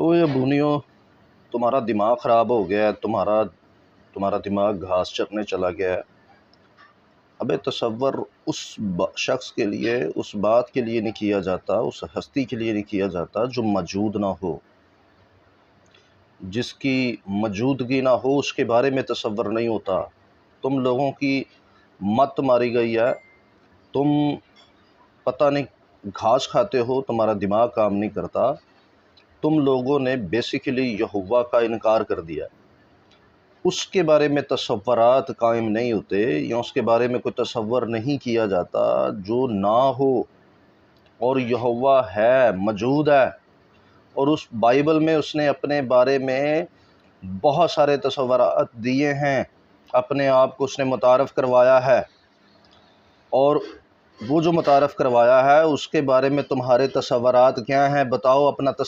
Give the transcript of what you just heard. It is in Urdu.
اوے بونیو، تمہارا دماغ خراب ہو گیا ہے، تمہارا دماغ گھاس چرنے چلا گیا ہے۔ ابے تصور اس شخص کے لیے، اس بات کے لیے نہیں کیا جاتا، اس ہستی کے لیے نہیں کیا جاتا جو موجود نہ ہو، جس کی موجودگی نہ ہو اس کے بارے میں تصور نہیں ہوتا۔ تم لوگوں کی مت ماری گئی ہے، تم پتہ نہیں گھاس کھاتے ہو، تمہارا دماغ کام نہیں کرتا۔ تم لوگوں نے بیسیکلی یہوہ کا انکار کر دیا، اس کے بارے میں تصورات قائم نہیں ہوتے، یا اس کے بارے میں کوئی تصور نہیں کیا جاتا جو نہ ہو، اور یہوہ ہے، موجود ہے، اور اس بائبل میں اس نے اپنے بارے میں بہت سارے تصورات دیے ہیں، اپنے آپ کو اس نے متعارف کروایا ہے، اور وہ جو متعارف کروایا ہے اس کے بارے میں تمہارے تصورات کیا ہیں؟ بتاؤ اپنا